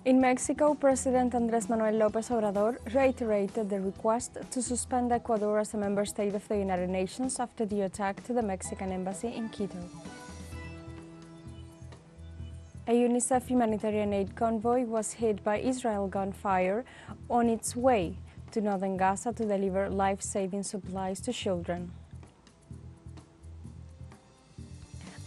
In Mexico, President Andrés Manuel López Obrador reiterated the request to suspend Ecuador as a member state of the United Nations after the attack to the Mexican Embassy in Quito. A UNICEF humanitarian aid convoy was hit by Israel gunfire on its way to northern Gaza to deliver life-saving supplies to children.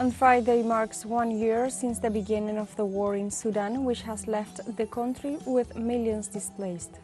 On Friday marks 1 year since the beginning of the war in Sudan, which has left the country with millions displaced.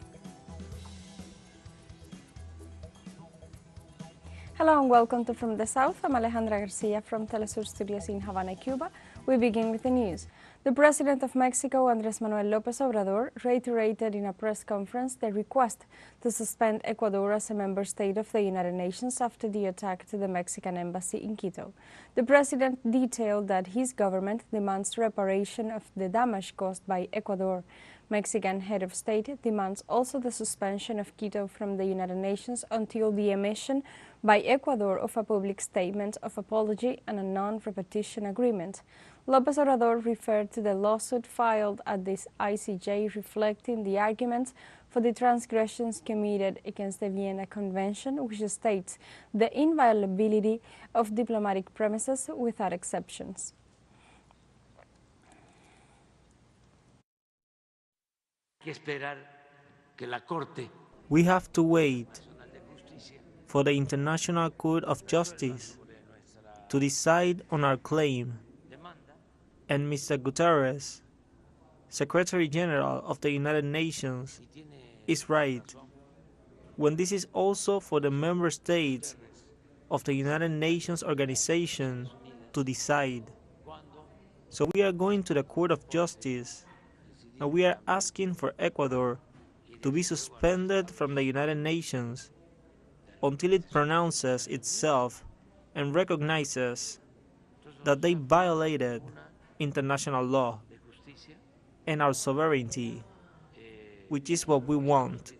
Hello and welcome to From the South. I'm Alejandra Garcia from teleSUR Studios in Havana, Cuba. We begin with the news. The President of Mexico, Andrés Manuel López Obrador, reiterated in a press conference the request to suspend Ecuador as a member state of the United Nations after the attack to the Mexican Embassy in Quito. The President detailed that his government demands reparation of the damage caused by Ecuador. Mexican head of state demands also the suspension of Quito from the United Nations until the emission by Ecuador of a public statement of apology and a non-repetition agreement. López Obrador referred to the lawsuit filed at the ICJ reflecting the arguments for the transgressions committed against the Vienna Convention, which states the inviolability of diplomatic premises without exceptions. We have to wait for the International Court of Justice to decide on our claim. And Mr. Guterres, Secretary General of the United Nations, is right when this is also for the member states of the United Nations organization to decide. So we are going to the Court of Justice and we are asking for Ecuador to be suspended from the United Nations until it pronounces itself and recognizes that they violated international law and our sovereignty, which is what we want.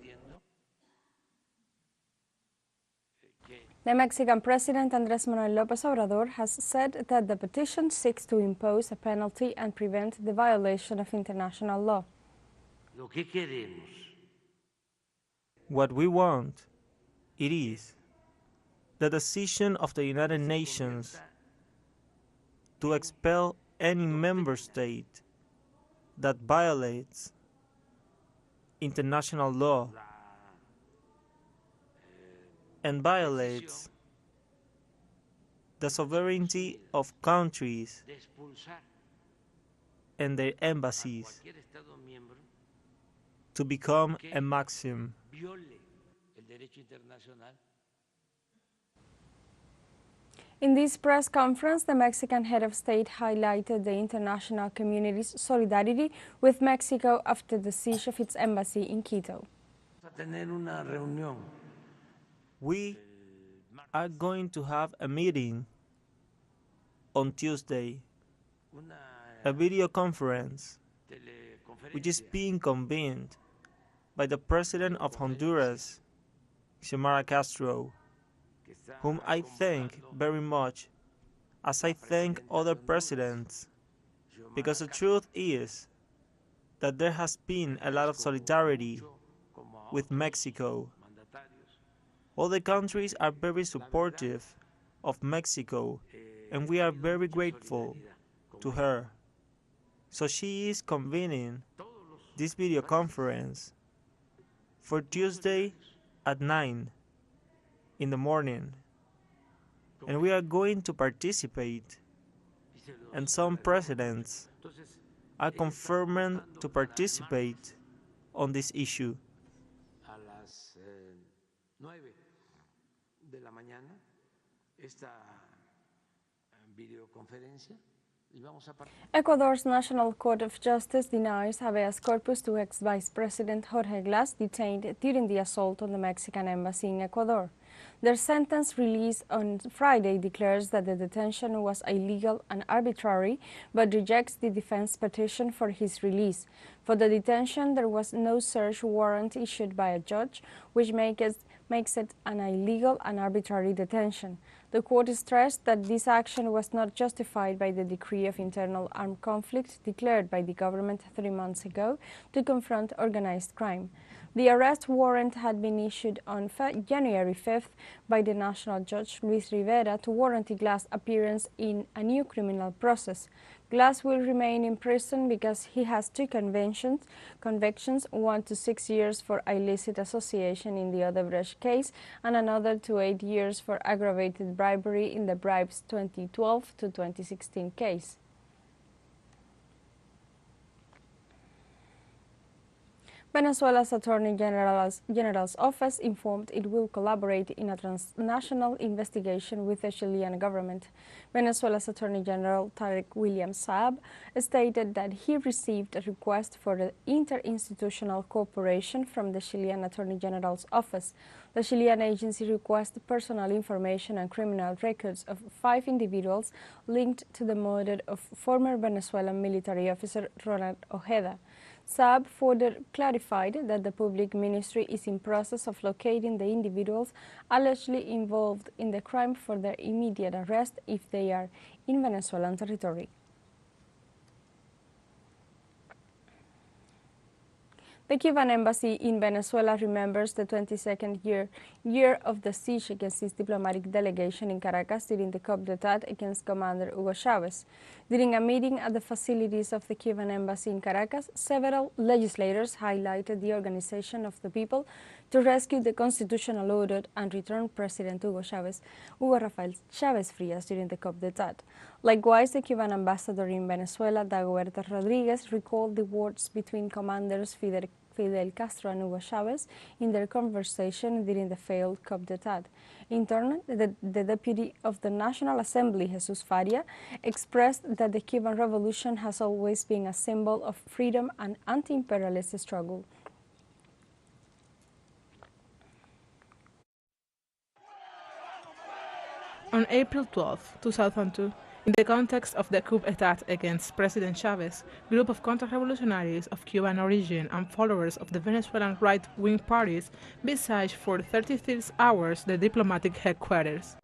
The Mexican President Andrés Manuel López Obrador has said that the petition seeks to impose a penalty and prevent the violation of international law. What we want, it is the decision of the United Nations to expel any member state that violates international law and violates the sovereignty of countries and their embassies to become a maxim. In this press conference, the Mexican head of state highlighted the international community's solidarity with Mexico after the siege of its embassy in Quito. We are going to have a meeting on Tuesday, a video conference, which is being convened by the President of Honduras, Xiomara Castro, whom I thank very much, as I thank other presidents, because the truth is that there has been a lot of solidarity with Mexico. All the countries are very supportive of Mexico, and we are very grateful to her. So she is convening this video conference for Tuesday at 9 in the morning, and we are going to participate, and some presidents are confirming to participate on this issue. Ecuador's National Court of Justice denies habeas corpus to ex-Vice President Jorge Glass detained during the assault on the Mexican embassy in Ecuador. Their sentence released on Friday declares that the detention was illegal and arbitrary, but rejects the defense petition for his release. For the detention, there was no search warrant issued by a judge, which makes it an illegal and arbitrary detention. The court stressed that this action was not justified by the decree of internal armed conflict declared by the government 3 months ago to confront organized crime. The arrest warrant had been issued on January 5th by the national judge Luis Rivera to warrant Glass' appearance in a new criminal process. Glass will remain in prison because he has 2 convictions, 1 to 6 years for illicit association in the Odebrecht case and another to 8 years for aggravated bribery in the Bribes 2012 to 2016 case. Venezuela's Attorney General's Office informed it will collaborate in a transnational investigation with the Chilean government. Venezuela's Attorney General Tarek William Saab stated that he received a request for the interinstitutional cooperation from the Chilean Attorney General's Office. The Chilean agency requested personal information and criminal records of 5 individuals linked to the murder of former Venezuelan military officer Ronald Ojeda. Saab further clarified that the public ministry is in process of locating the individuals allegedly involved in the crime for their immediate arrest if they are in Venezuelan territory. The Cuban Embassy in Venezuela remembers the 22nd year of the siege against its diplomatic delegation in Caracas during the coup d'etat against Commander Hugo Chavez. During a meeting at the facilities of the Cuban Embassy in Caracas, several legislators highlighted the organization of the people to rescue the constitutional order and return President Hugo Rafael Chávez Frías during the coup d'etat. Likewise, the Cuban ambassador in Venezuela, Dagoberto Rodriguez, recalled the words between commanders Fidel Castro and Hugo Chavez in their conversation during the failed coup d'etat. In turn, the deputy of the National Assembly, Jesus Faria, expressed that the Cuban Revolution has always been a symbol of freedom and anti-imperialist struggle. On April 12, 2002, in the context of the coup d'etat against President Chavez, a group of counter-revolutionaries of Cuban origin and followers of the Venezuelan right-wing parties besieged for 36 hours the diplomatic headquarters.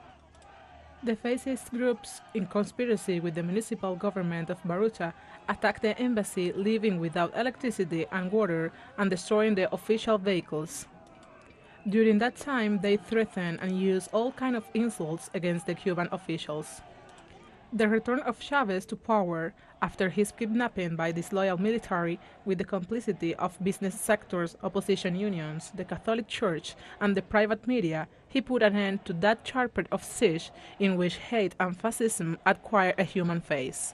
The fascist groups, in conspiracy with the municipal government of Baruta, attacked the embassy, leaving without electricity and water and destroying the official vehicles. During that time, they threatened and used all kinds of insults against the Cuban officials. The return of Chavez to power after his kidnapping by disloyal military with the complicity of business sectors, opposition unions, the Catholic Church, and the private media, he put an end to that carpet of siege in which hate and fascism acquire a human face.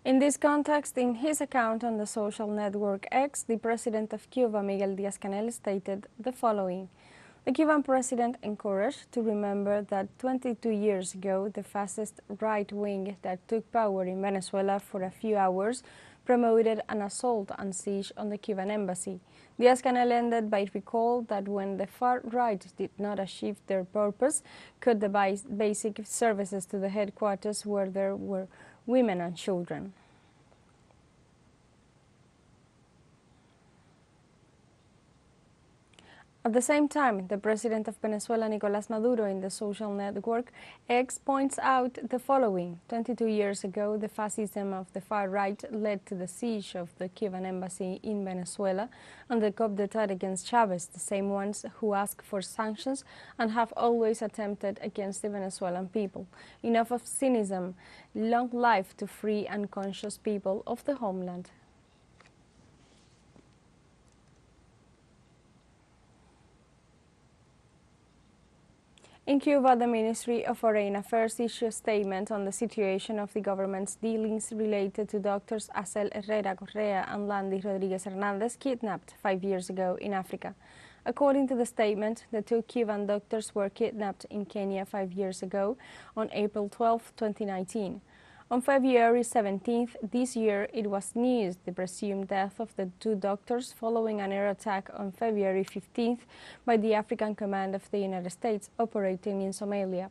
In this context, in his account on the social network X, the president of Cuba, Miguel Díaz-Canel, stated the following. The Cuban president encouraged to remember that 22 years ago, the fascist right wing that took power in Venezuela for a few hours promoted an assault and siege on the Cuban embassy. Díaz-Canel ended by recall that when the far right did not achieve their purpose, cut the basic services to the headquarters where there were women and children. At the same time, the president of Venezuela, Nicolás Maduro, in the social network X points out the following. 22 years ago, the fascism of the far right led to the siege of the Cuban embassy in Venezuela and the coup d'etat against Chavez, the same ones who ask for sanctions and have always attempted against the Venezuelan people. Enough of cynicism. Long life to free and conscious people of the homeland. In Cuba, the Ministry of Foreign Affairs issued a statement on the situation of the government's dealings related to doctors Acel Herrera Correa and Landy Rodriguez Hernandez, kidnapped 5 years ago in Africa. According to the statement, the 2 Cuban doctors were kidnapped in Kenya 5 years ago on April 12, 2019. On February 17th this year, it was news the presumed death of the two doctors following an air attack on February 15th by the African Command of the United States operating in Somalia.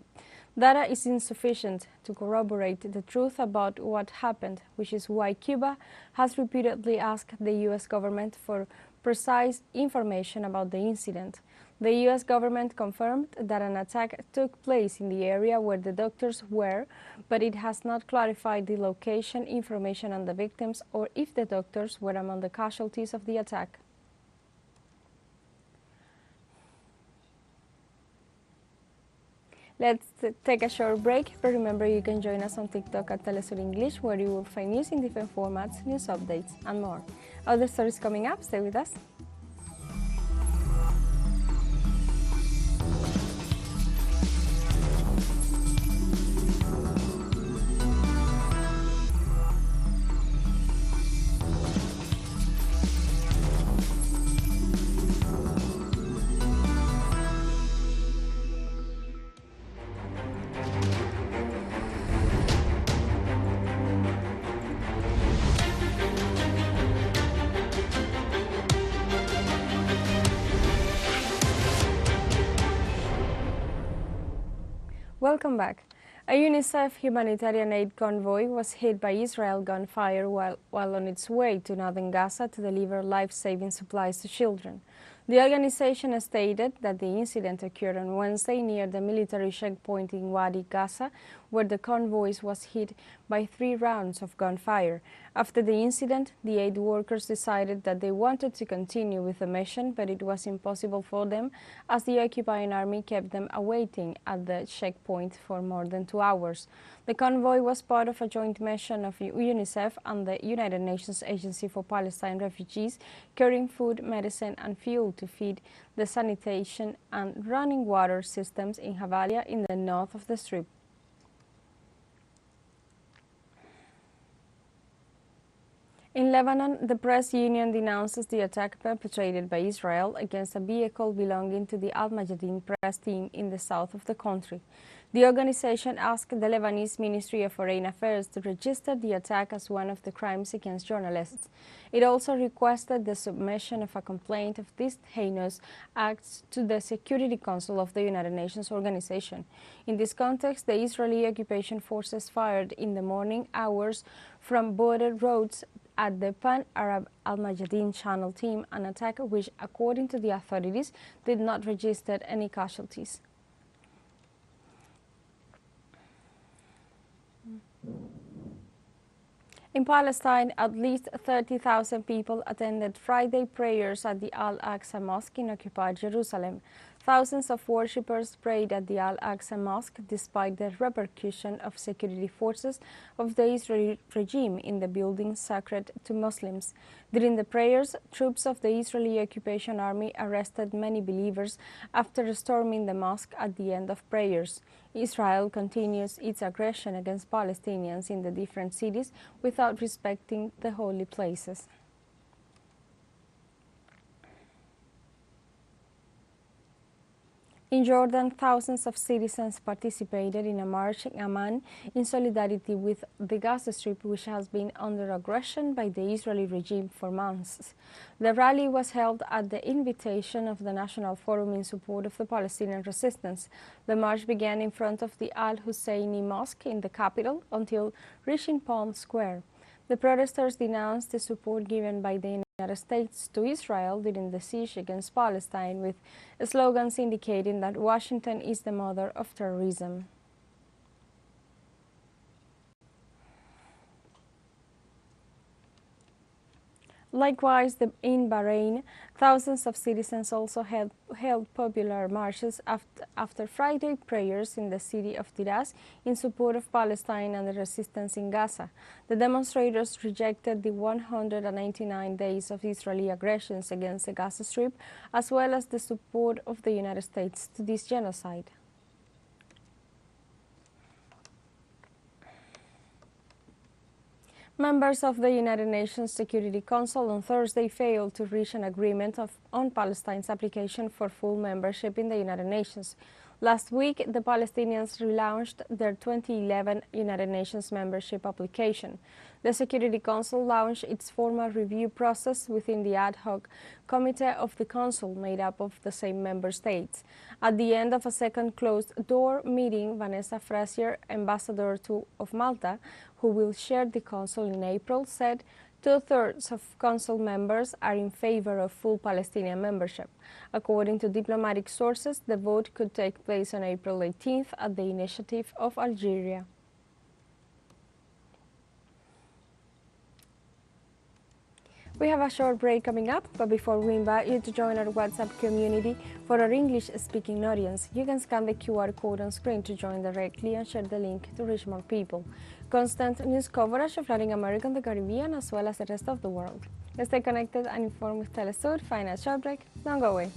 Data is insufficient to corroborate the truth about what happened, which is why Cuba has repeatedly asked the U.S. government for precise information about the incident. The U.S. government confirmed that an attack took place in the area where the doctors were, but it has not clarified the location, information on the victims, or if the doctors were among the casualties of the attack. Let's take a short break, but remember you can join us on TikTok at teleSUR English, where you will find news in different formats, news updates, and more. Other stories coming up, stay with us. Welcome back. A UNICEF humanitarian aid convoy was hit by Israel gunfire while on its way to northern Gaza to deliver life-saving supplies to children. The organization stated that the incident occurred on Wednesday near the military checkpoint in Wadi, Gaza, where the convoy was hit by 3 rounds of gunfire. After the incident, the aid workers decided that they wanted to continue with the mission, but it was impossible for them as the occupying army kept them awaiting at the checkpoint for more than 2 hours. The convoy was part of a joint mission of UNICEF and the United Nations Agency for Palestine Refugees, carrying food, medicine, and fuel to feed the sanitation and running water systems in Jabalia in the north of the Strip. In Lebanon, the press union denounces the attack perpetrated by Israel against a vehicle belonging to the Al-Mayadeen press team in the south of the country. The organization asked the Lebanese Ministry of Foreign Affairs to register the attack as one of the crimes against journalists. It also requested the submission of a complaint of these heinous acts to the Security Council of the United Nations organization. In this context, the Israeli occupation forces fired in the morning hours from border roads at the Pan-Arab Al-Mayadeen Channel team, an attack which, according to the authorities, did not register any casualties. In Palestine, at least 30,000 people attended Friday prayers at the Al-Aqsa Mosque in occupied Jerusalem. Thousands of worshippers prayed at the Al-Aqsa Mosque despite the repercussion of security forces of the Israeli regime in the building sacred to Muslims. During the prayers, troops of the Israeli occupation army arrested many believers after storming the mosque at the end of prayers. Israel continues its aggression against Palestinians in the different cities without respecting the holy places. In Jordan, thousands of citizens participated in a march in Amman in solidarity with the Gaza Strip, which has been under aggression by the Israeli regime for months. The rally was held at the invitation of the National Forum in support of the Palestinian resistance. The march began in front of the Al-Husseini Mosque in the capital until reaching Palm Square. The protesters denounced the support given by the United States to Israel during the siege against Palestine, with slogans indicating that Washington is the mother of terrorism. Likewise, in Bahrain, thousands of citizens also held popular marches after Friday prayers in the city of Tiraz in support of Palestine and the resistance in Gaza. The demonstrators rejected the 199 days of Israeli aggressions against the Gaza Strip, as well as the support of the United States to this genocide. Members of the United Nations Security Council on Thursday failed to reach an agreement on Palestine's application for full membership in the United Nations. Last week, the Palestinians relaunched their 2011 United Nations membership application. The Security Council launched its formal review process within the ad hoc committee of the Council, made up of the same member states. At the end of a second closed-door meeting, Vanessa Frazier, ambassador of Malta, who will chair the Council in April, said two-thirds of Council members are in favor of full Palestinian membership. According to diplomatic sources, the vote could take place on April 18th at the initiative of Algeria. We have a short break coming up, but before we invite you to join our WhatsApp community for our English-speaking audience, you can scan the QR code on screen to join directly and share the link to reach more people. Constant news coverage of Latin America and the Caribbean, as well as the rest of the world. Stay connected and informed with teleSUR. Find a short break. Don't go away.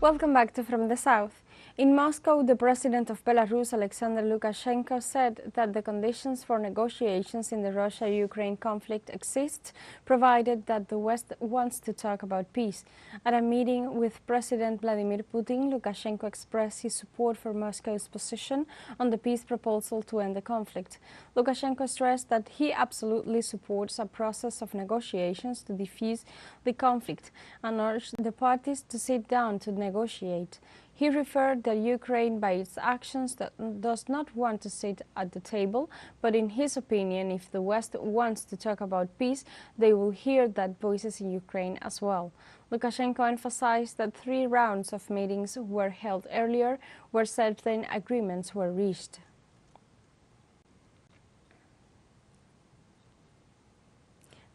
Welcome back to From the South. In Moscow, the president of Belarus, Alexander Lukashenko, said that the conditions for negotiations in the Russia-Ukraine conflict exist, provided that the West wants to talk about peace. At a meeting with President Vladimir Putin, Lukashenko expressed his support for Moscow's position on the peace proposal to end the conflict. Lukashenko stressed that he absolutely supports a process of negotiations to defuse the conflict and urged the parties to sit down to negotiate. He referred that Ukraine, by its actions, does not want to sit at the table, but in his opinion, if the West wants to talk about peace, they will hear that voices in Ukraine as well. Lukashenko emphasized that 3 rounds of meetings were held earlier, where certain agreements were reached.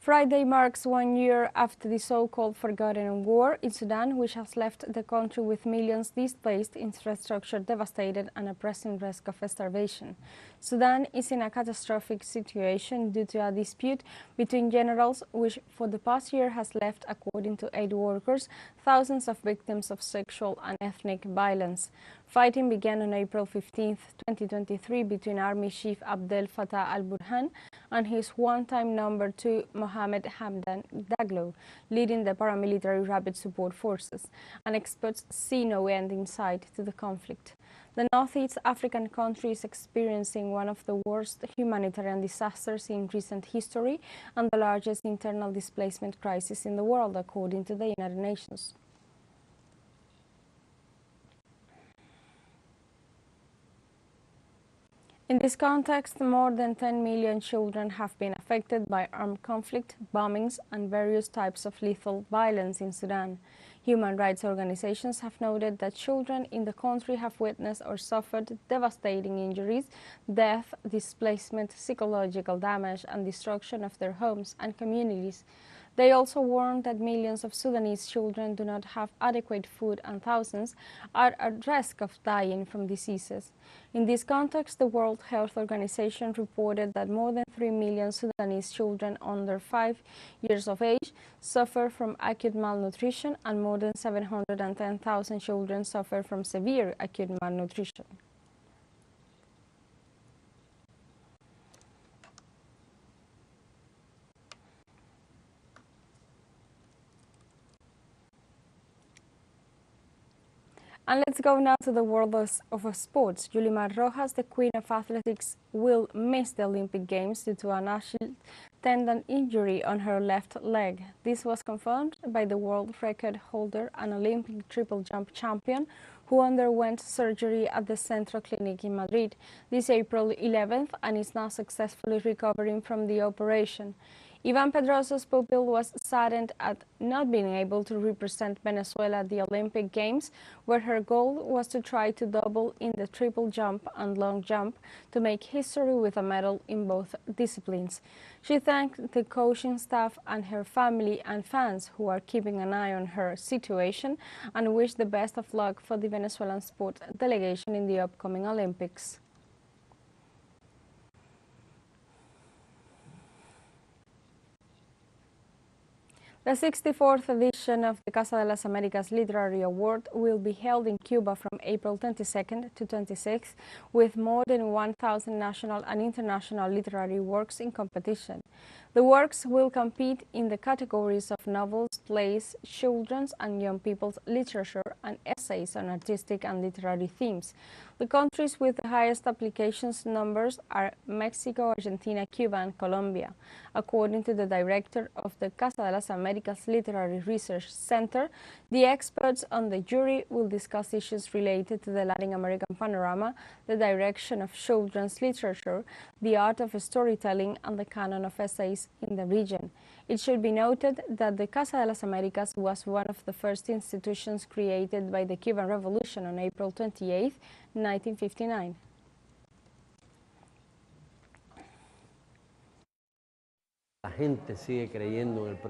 Friday marks 1 year after the so-called forgotten war in Sudan, which has left the country with millions displaced, infrastructure devastated, and a pressing risk of starvation. Sudan is in a catastrophic situation due to a dispute between generals, which for the past year has left, according to aid workers, thousands of victims of sexual and ethnic violence. Fighting began on April 15, 2023, between Army Chief Abdel Fattah al-Burhan and his one-time number 2, Mohamed Hamdan Daglo, leading the paramilitary rapid support forces, and experts see no end in sight to the conflict. The Northeast African country is experiencing one of the worst humanitarian disasters in recent history and the largest internal displacement crisis in the world, according to the United Nations. In this context, more than 10 million children have been affected by armed conflict, bombings, and various types of lethal violence in Sudan. Human rights organizations have noted that children in the country have witnessed or suffered devastating injuries, death, displacement, psychological damage, and destruction of their homes and communities. They also warned that millions of Sudanese children do not have adequate food and thousands are at risk of dying from diseases. In this context, the World Health Organization reported that more than 3 million Sudanese children under 5 years of age suffer from acute malnutrition, and more than 710,000 children suffer from severe acute malnutrition. And let's go now to the world of sports. Yulimar Rojas, the queen of athletics, will miss the Olympic Games due to an Achilles tendon injury on her left leg. This was confirmed by the world record holder and Olympic triple jump champion, who underwent surgery at the Centro Clinic in Madrid this April 11th and is now successfully recovering from the operation. Iván Pedroso's pupil was saddened at not being able to represent Venezuela at the Olympic Games, where her goal was to try to double in the triple jump and long jump to make history with a medal in both disciplines. She thanked the coaching staff and her family and fans who are keeping an eye on her situation and wished the best of luck for the Venezuelan sport delegation in the upcoming Olympics. The 64th edition of the Casa de las Americas Literary Award will be held in Cuba from April 22nd to 26th, with more than 1,000 national and international literary works in competition. The works will compete in the categories of novels, plays, children's and young people's literature, and essays on artistic and literary themes. The countries with the highest applications numbers are Mexico, Argentina, Cuba, and Colombia. According to the director of the Casa de las Americas Literary Research Center, the experts on the jury will discuss issues related to the Latin American panorama, the direction of children's literature, the art of storytelling, and the canon of essays in the region. It should be noted that the Casa de las Americas was one of the first institutions created by the Cuban Revolution on April 28, 1959.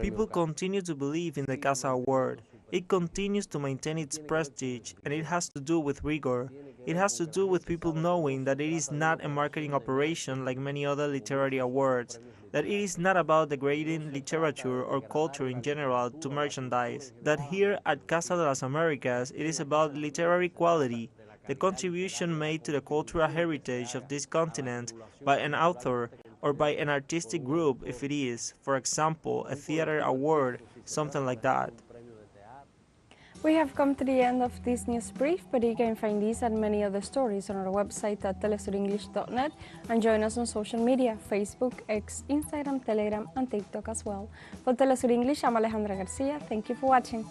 People continue to believe in the CASA award. It continues to maintain its prestige, and it has to do with rigor. It has to do with people knowing that it is not a marketing operation like many other literary awards, that it is not about degrading literature or culture in general to merchandise, that here at Casa de las Americas it is about literary quality, the contribution made to the cultural heritage of this continent by an author or by an artistic group if it is, for example, a theater award, something like that. We have come to the end of this news brief, but you can find these and many other stories on our website at telesurenglish.net and join us on social media, Facebook, X, Instagram, Telegram, and TikTok as well. For Telesur English, I'm Alejandra Garcia. Thank you for watching.